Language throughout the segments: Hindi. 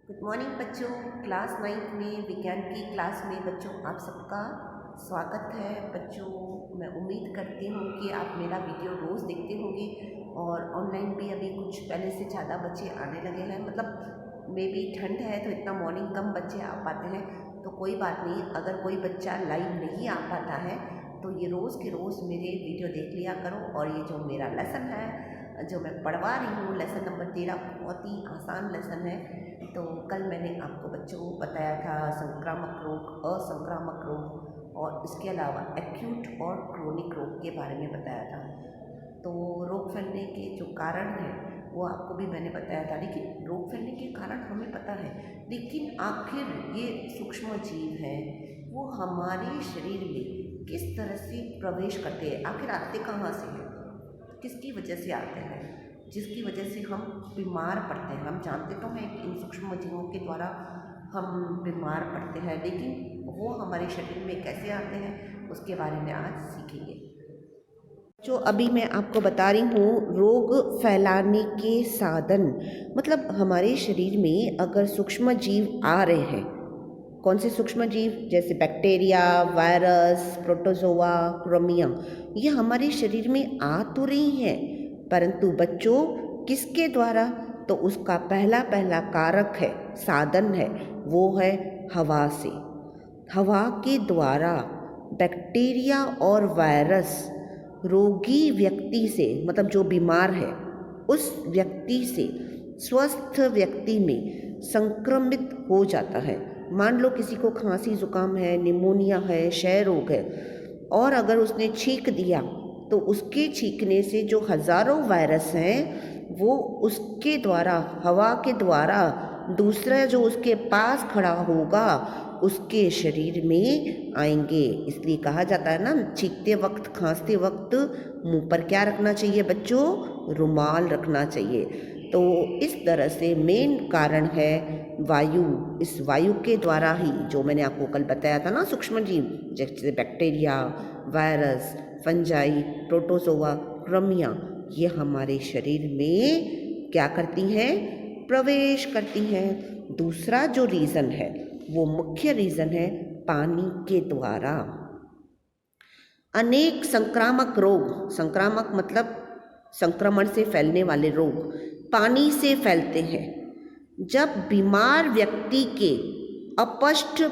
गुड मॉर्निंग बच्चों। क्लास 9th में विज्ञान की क्लास में बच्चों आप सबका स्वागत है। बच्चों मैं उम्मीद करती हूँ कि आप मेरा वीडियो रोज़ देखते होंगे और ऑनलाइन भी अभी कुछ पहले से ज़्यादा बच्चे आने लगे हैं। मतलब मे बी ठंड है तो इतना मॉर्निंग कम बच्चे आ पाते हैं, तो कोई बात नहीं। अगर कोई बच्चा लाइव नहीं आ पाता है तो ये रोज़ के रोज़ मेरे वीडियो देख लिया करो। और ये जो मेरा लेसन है जो मैं पढ़वा रही हूँ, लेसन नंबर 13, बहुत ही आसान लेसन है। तो कल मैंने आपको बच्चों को बताया था संक्रामक रोग, असंक्रामक रोग और इसके अलावा एक्यूट और क्रोनिक रोग के बारे में बताया था। तो रोग फैलने के जो कारण हैं वो आपको भी मैंने बताया था। लेकिन रोग फैलने के कारण हमें पता है, लेकिन आखिर ये सूक्ष्म जीव हैं वो हमारे शरीर में किस तरह से प्रवेश करते हैं, आखिर आते कहाँ से हैं, किसकी वजह से आते हैं, जिसकी वजह से हम बीमार पड़ते हैं। हम जानते तो हैं कि इन सूक्ष्म जीवों के द्वारा हम बीमार पड़ते हैं, लेकिन वो हमारे शरीर में कैसे आते हैं उसके बारे में आज सीखेंगे। जो अभी मैं आपको बता रही हूँ रोग फैलाने के साधन, मतलब हमारे शरीर में अगर सूक्ष्म जीव आ रहे हैं, कौन से सूक्ष्म जीव, जैसे बैक्टीरिया, वायरस, प्रोटोजोआ, क्रोमिया, ये हमारे शरीर में आ तो रही हैं, परंतु बच्चों किसके द्वारा? तो उसका पहला कारक है, साधन है, वो है हवा से। हवा के द्वारा बैक्टीरिया और वायरस रोगी व्यक्ति से, मतलब जो बीमार है उस व्यक्ति से स्वस्थ व्यक्ति में संक्रमित हो जाता है। मान लो किसी को खांसी जुकाम है, निमोनिया है, क्षय रोग है, और अगर उसने छींक दिया तो उसके छींकने से जो हज़ारों वायरस हैं वो उसके द्वारा, हवा के द्वारा, दूसरा जो उसके पास खड़ा होगा उसके शरीर में आएंगे। इसलिए कहा जाता है ना, छींकते वक्त, खांसते वक्त मुंह पर क्या रखना चाहिए बच्चों? रुमाल रखना चाहिए। तो इस तरह से मेन कारण है वायु। इस वायु के द्वारा ही, जो मैंने आपको कल बताया था ना, सूक्ष्म जीव जैसे बैक्टीरिया, वायरस, फंजाई, प्रोटोजोआ, क्रोमिया, ये हमारे शरीर में क्या करती हैं? प्रवेश करती हैं। दूसरा जो रीज़न है, वो मुख्य रीज़न है पानी के द्वारा। अनेक संक्रामक रोग, संक्रामक मतलब संक्रमण से फैलने वाले रोग, पानी से फैलते हैं। जब बीमार व्यक्ति के अपशिष्ट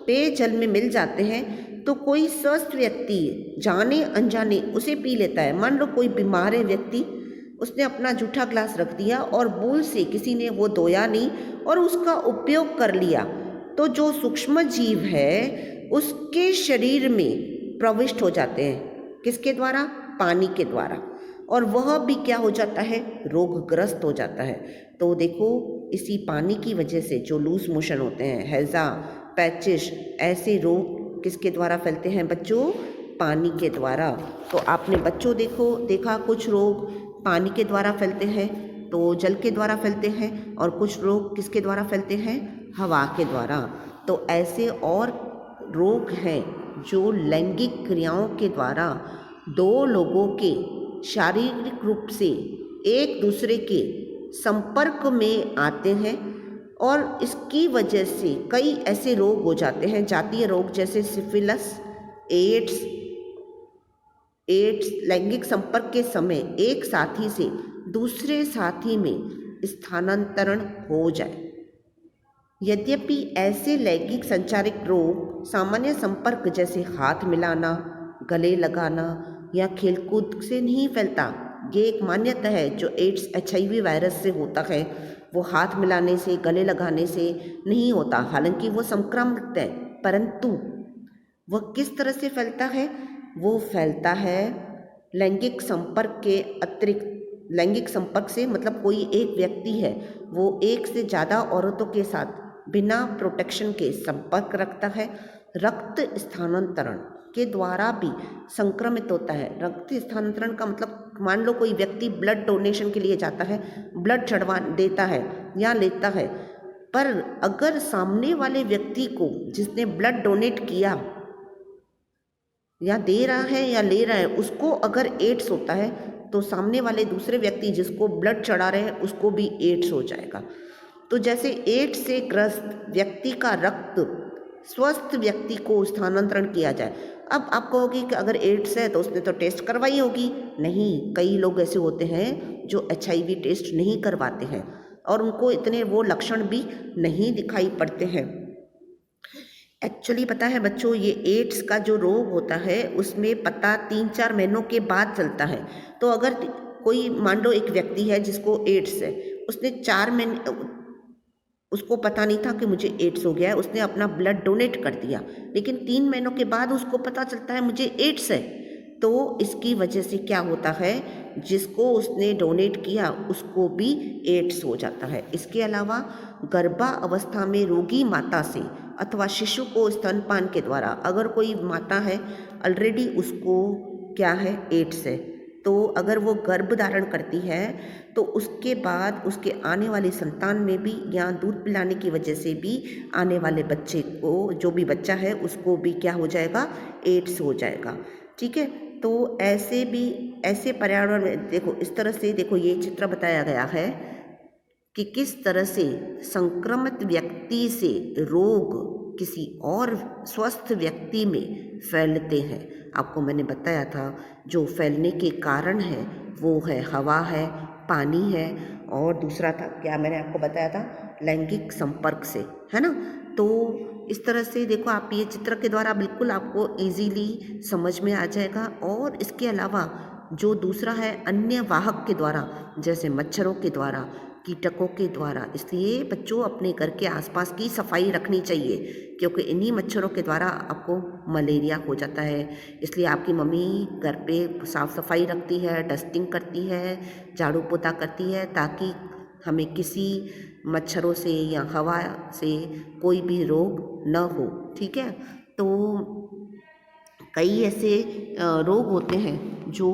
पेयजल में मिल जाते हैं तो कोई स्वस्थ व्यक्ति जाने अनजाने उसे पी लेता है। मान लो कोई बीमार है व्यक्ति, उसने अपना जूठा ग्लास रख दिया और भूल से किसी ने वो धोया नहीं और उसका उपयोग कर लिया, तो जो सूक्ष्म जीव है उसके शरीर में प्रविष्ट हो जाते हैं। किसके द्वारा? पानी के द्वारा। और वह भी क्या हो जाता है? रोगग्रस्त हो जाता है। तो देखो, इसी पानी की वजह से जो लूज मोशन होते हैं, हैज़ा, पैचिश, ऐसे रोग किसके द्वारा फैलते हैं बच्चों? पानी के द्वारा। तो आपने बच्चों देखा कुछ रोग पानी के द्वारा फैलते हैं, तो जल के द्वारा फैलते हैं, और कुछ रोग किसके द्वारा फैलते हैं? हवा के द्वारा। तो ऐसे और रोग हैं जो लैंगिक क्रियाओं के द्वारा दो लोगों के शारीरिक रूप से एक दूसरे के संपर्क में आते हैं, और इसकी वजह से कई ऐसे रोग हो जाते हैं, जातीय रोग, जैसे सिफिलिस, एड्स। लैंगिक संपर्क के समय एक साथी से दूसरे साथी में स्थानांतरण हो जाए। यद्यपि ऐसे लैंगिक संचारित रोग सामान्य संपर्क जैसे हाथ मिलाना, गले लगाना या खेलकूद से नहीं फैलता। ये एक मान्यता है, जो एड्स HIV वायरस से होता है वो हाथ मिलाने से, गले लगाने से नहीं होता। हालांकि वो संक्रामक है, परंतु वह किस तरह से फैलता है? वो फैलता है लैंगिक संपर्क के अतिरिक्त। लैंगिक संपर्क से मतलब कोई एक व्यक्ति है, वो एक से ज़्यादा औरतों के साथ बिना प्रोटेक्शन के संपर्क रखता है। रक्त स्थानांतरण के द्वारा भी संक्रमित होता है। रक्त स्थानांतरण का मतलब, मान लो कोई व्यक्ति ब्लड डोनेशन के लिए जाता है, ब्लड चढ़वा देता है या लेता है, पर अगर सामने वाले व्यक्ति को, जिसने ब्लड डोनेट किया या दे रहा है या ले रहा है, उसको अगर एड्स होता है तो सामने वाले दूसरे व्यक्ति जिसको ब्लड चढ़ा रहे हैं उसको भी एड्स हो जाएगा। तो जैसे एड्स से ग्रस्त व्यक्ति का रक्त स्वस्थ व्यक्ति को स्थानांतरण किया जाए। अब आप कहोगे कि अगर एड्स है तो उसने तो टेस्ट करवाई होगी। नहीं, कई लोग ऐसे होते हैं जो HIV टेस्ट नहीं करवाते हैं और उनको इतने वो लक्षण भी नहीं दिखाई पड़ते हैं। एक्चुअली पता है बच्चों, ये एड्स का जो रोग होता है उसमें पता 3-4 महीनों के बाद चलता है। तो अगर कोई मान लो एक व्यक्ति है जिसको एड्स है, उसने 4 महीने उसको पता नहीं था कि मुझे एड्स हो गया है, उसने अपना ब्लड डोनेट कर दिया, लेकिन 3 महीनों के बाद उसको पता चलता है मुझे एड्स है। तो इसकी वजह से क्या होता है, जिसको उसने डोनेट किया उसको भी एड्स हो जाता है। इसके अलावा गर्भावस्था में रोगी माता से अथवा शिशु को स्तनपान के द्वारा, अगर कोई माता है ऑलरेडी उसको क्या है, एड्स है, तो अगर वो गर्भ धारण करती है तो उसके बाद उसके आने वाली संतान में भी या दूध पिलाने की वजह से भी आने वाले बच्चे को, जो भी बच्चा है उसको भी क्या हो जाएगा, एड्स हो जाएगा। ठीक है, तो ऐसे भी ऐसे पर्यावरण में देखो, इस तरह से देखो ये चित्र बताया गया है कि किस तरह से संक्रमित व्यक्ति से रोग किसी और स्वस्थ व्यक्ति में फैलते हैं। आपको मैंने बताया था जो फैलने के कारण है वो है हवा है, पानी है, और दूसरा था क्या मैंने आपको बताया था, लैंगिक संपर्क से, है ना। तो इस तरह से देखो, आप ये चित्र के द्वारा बिल्कुल आपको इजीली समझ में आ जाएगा। और इसके अलावा जो दूसरा है अन्य वाहक के द्वारा, जैसे मच्छरों के द्वारा, कीटकों के द्वारा। इसलिए बच्चों अपने घर के आसपास की सफाई रखनी चाहिए, क्योंकि इन्हीं मच्छरों के द्वारा आपको मलेरिया हो जाता है। इसलिए आपकी मम्मी घर पे साफ़ सफाई रखती है, डस्टिंग करती है, झाड़ू पोछा करती है, ताकि हमें किसी मच्छरों से या हवा से कोई भी रोग न हो। ठीक है, तो कई ऐसे रोग होते हैं जो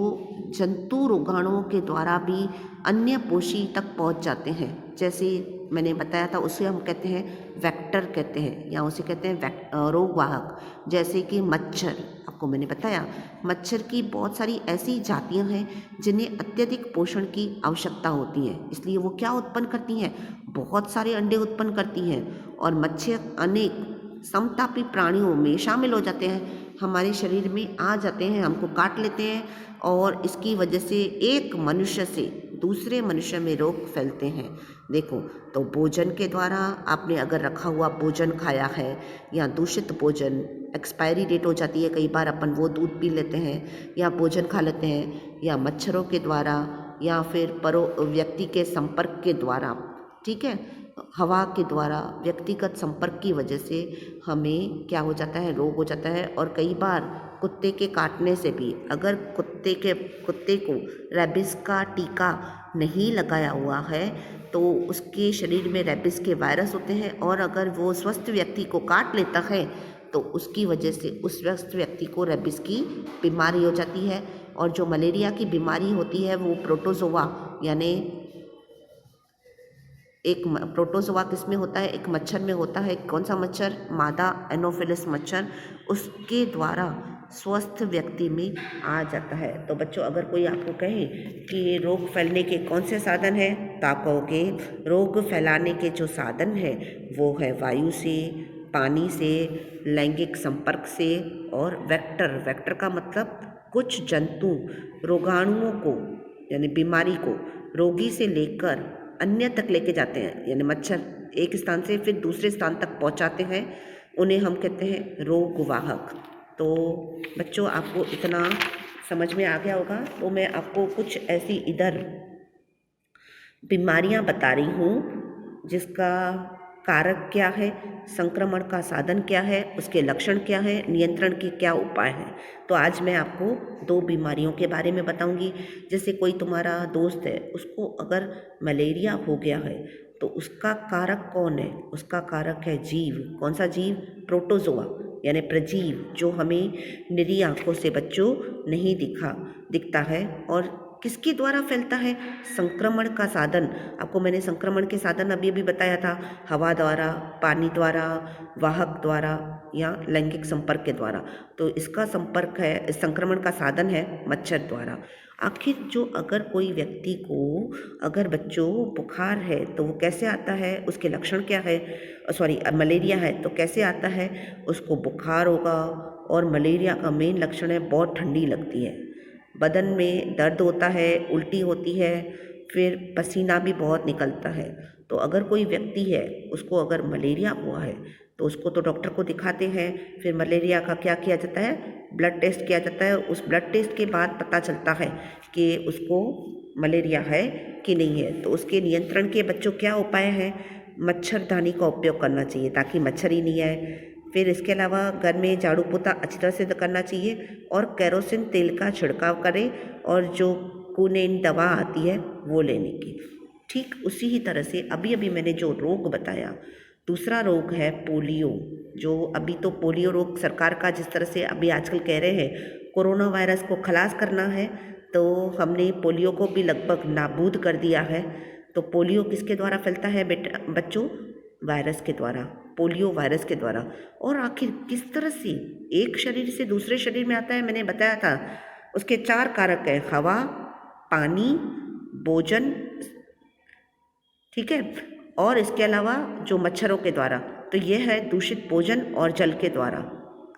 जंतु रोगाणुओं के द्वारा भी अन्य पोषी तक पहुंच जाते हैं। जैसे मैंने बताया था, उसे हम कहते हैं वेक्टर कहते हैं, या उसे कहते हैं रोगवाहक। जैसे कि मच्छर, आपको मैंने बताया मच्छर की बहुत सारी ऐसी जातियां हैं जिन्हें अत्यधिक पोषण की आवश्यकता होती है। इसलिए वो क्या उत्पन्न करती हैं, बहुत सारे अंडे उत्पन्न करती हैं, और मच्छर अनेक समतापी प्राणियों में शामिल हो जाते हैं, हमारे शरीर में आ जाते हैं, हमको काट लेते हैं, और इसकी वजह से एक मनुष्य से दूसरे मनुष्य में रोग फैलते हैं। देखो, तो भोजन के द्वारा आपने अगर रखा हुआ भोजन खाया है, या दूषित भोजन, एक्सपायरी डेट हो जाती है, कई बार अपन वो दूध पी लेते हैं या भोजन खा लेते हैं, या मच्छरों के द्वारा, या फिर व्यक्ति के संपर्क के द्वारा, ठीक है, हवा के द्वारा, व्यक्तिगत संपर्क की वजह से हमें क्या हो जाता है, रोग हो जाता है। और कई बार कुत्ते के काटने से भी, अगर कुत्ते को रेबिस का टीका नहीं लगाया हुआ है तो उसके शरीर में रेबिस के वायरस होते हैं, और अगर वो स्वस्थ व्यक्ति को काट लेता है तो उसकी वजह से उस स्वस्थ व्यक्ति को रेबिस की बीमारी हो जाती है। और जो मलेरिया की बीमारी होती है वो प्रोटोजोआ, यानी एक प्रोटोजोआ किस में होता है, एक मच्छर में होता है। कौन सा मच्छर, मादा एनोफिलिस मच्छर, उसके द्वारा स्वस्थ व्यक्ति में आ जाता है। तो बच्चों, अगर कोई आपको कहे कि रोग फैलने के कौन से साधन हैं, तो आप कहोगे रोग फैलाने के जो साधन हैं वो है वायु से, पानी से, लैंगिक संपर्क से, और वेक्टर का मतलब कुछ जंतु रोगाणुओं को, यानी बीमारी को रोगी से लेकर अन्य तक लेके जाते हैं, यानी मच्छर एक स्थान से फिर दूसरे स्थान तक पहुंचाते हैं, उन्हें हम कहते हैं रोगवाहक। तो बच्चों, आपको इतना समझ में आ गया होगा। तो मैं आपको कुछ ऐसी इधर बीमारियां बता रही हूँ जिसका कारक क्या है, संक्रमण का साधन क्या है, उसके लक्षण क्या है, नियंत्रण के क्या उपाय हैं। तो आज मैं आपको 2 बीमारियों के बारे में बताऊंगी। जैसे कोई तुम्हारा दोस्त है, उसको अगर मलेरिया हो गया है तो उसका कारक कौन है, उसका कारक है जीव। कौन सा जीव, प्रोटोजोआ, यानी प्रजीव, जो हमें निरी आँखों से बच्चों नहीं दिखता है, और किसके द्वारा फैलता है? संक्रमण का साधन, आपको मैंने संक्रमण के साधन अभी अभी बताया था, हवा द्वारा, पानी द्वारा, वाहक द्वारा या लैंगिक संपर्क के द्वारा। तो इसका संपर्क है, संक्रमण का साधन है मच्छर द्वारा। आखिर जो अगर कोई व्यक्ति को अगर बच्चों बुखार है तो वो कैसे आता है, उसके लक्षण क्या है? सॉरी, मलेरिया है तो कैसे आता है? उसको बुखार होगा और मलेरिया का मेन लक्षण है बहुत ठंडी लगती है, बदन में दर्द होता है, उल्टी होती है, फिर पसीना भी बहुत निकलता है। तो अगर कोई व्यक्ति है उसको अगर मलेरिया हुआ है तो उसको तो डॉक्टर को दिखाते हैं, फिर मलेरिया का क्या किया जाता है? ब्लड टेस्ट किया जाता है। उस ब्लड टेस्ट के बाद पता चलता है कि उसको मलेरिया है कि नहीं है। तो उसके नियंत्रण के बच्चों क्या उपाय हैं? मच्छरदानी का उपयोग करना चाहिए ताकि मच्छर ही नहीं आए। फिर इसके अलावा घर में झाड़ू पोछा अच्छी तरह से करना चाहिए और केरोसिन तेल का छिड़काव करें और जो कुनेन दवा आती है वो लेने की। ठीक उसी ही तरह से अभी अभी मैंने जो रोग बताया, दूसरा रोग है पोलियो। जो अभी तो पोलियो रोग सरकार का जिस तरह से अभी आजकल कह रहे हैं कोरोना वायरस को खलास करना है, तो हमने पोलियो को भी लगभग नाबूद कर दिया है। तो पोलियो किसके द्वारा फैलता है बेटा बच्चों? वायरस के द्वारा, पोलियो वायरस के द्वारा। और आखिर किस तरह से एक शरीर से दूसरे शरीर में आता है, मैंने बताया था उसके 4 कारक हैं, हवा, पानी, भोजन, ठीक है, और इसके अलावा जो मच्छरों के द्वारा। तो यह है दूषित भोजन और जल के द्वारा।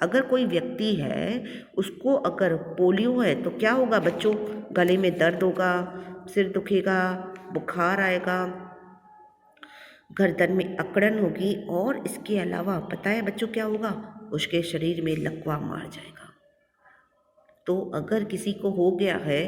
अगर कोई व्यक्ति है उसको अगर पोलियो है तो क्या होगा बच्चों? गले में दर्द होगा, सिर दुखेगा, बुखार आएगा, गर्दन में अकड़न होगी और इसके अलावा पता है बच्चों क्या होगा? उसके शरीर में लकवा मार जाएगा। तो अगर किसी को हो गया है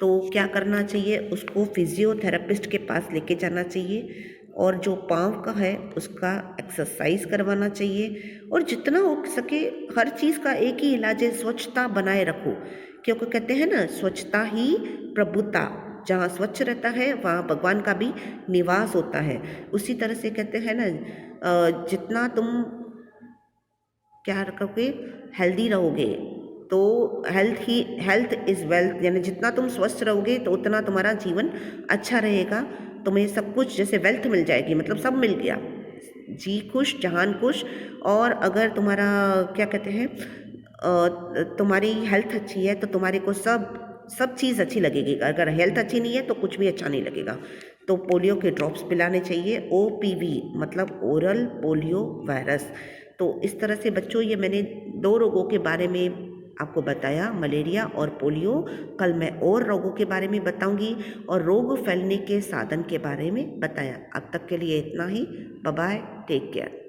तो क्या करना चाहिए? उसको फिजियोथेरेपिस्ट के पास लेके जाना चाहिए और जो पाँव का है उसका एक्सरसाइज करवाना चाहिए। और जितना हो सके हर चीज़ का एक ही इलाज है, स्वच्छता बनाए रखो, क्योंकि कहते हैं ना स्वच्छता ही प्रभुता, जहाँ स्वच्छ रहता है वहाँ भगवान का भी निवास होता है। उसी तरह से कहते हैं ना जितना तुम क्या रखोगे, हेल्दी रहोगे, तो हेल्थ इज़ वेल्थ, यानी जितना तुम स्वस्थ रहोगे तो उतना तुम्हारा जीवन अच्छा रहेगा। तुम्हें सब कुछ जैसे वेल्थ मिल जाएगी, मतलब सब मिल गया, जी खुश जहान खुश। और अगर तुम्हारा क्या कहते हैं तुम्हारी हेल्थ अच्छी है तो तुम्हारे को सब चीज़ अच्छी लगेगी। अगर हेल्थ अच्छी नहीं है तो कुछ भी अच्छा नहीं लगेगा। तो पोलियो के ड्रॉप्स पिलाने चाहिए, OPV मतलब ओरल पोलियो वायरस। तो इस तरह से बच्चों ये मैंने 2 रोगों के बारे में आपको बताया, मलेरिया और पोलियो। कल मैं और रोगों के बारे में बताऊंगी और रोग फैलने के साधन के बारे में बताया। अब तक के लिए इतना ही। Bye bye, take care.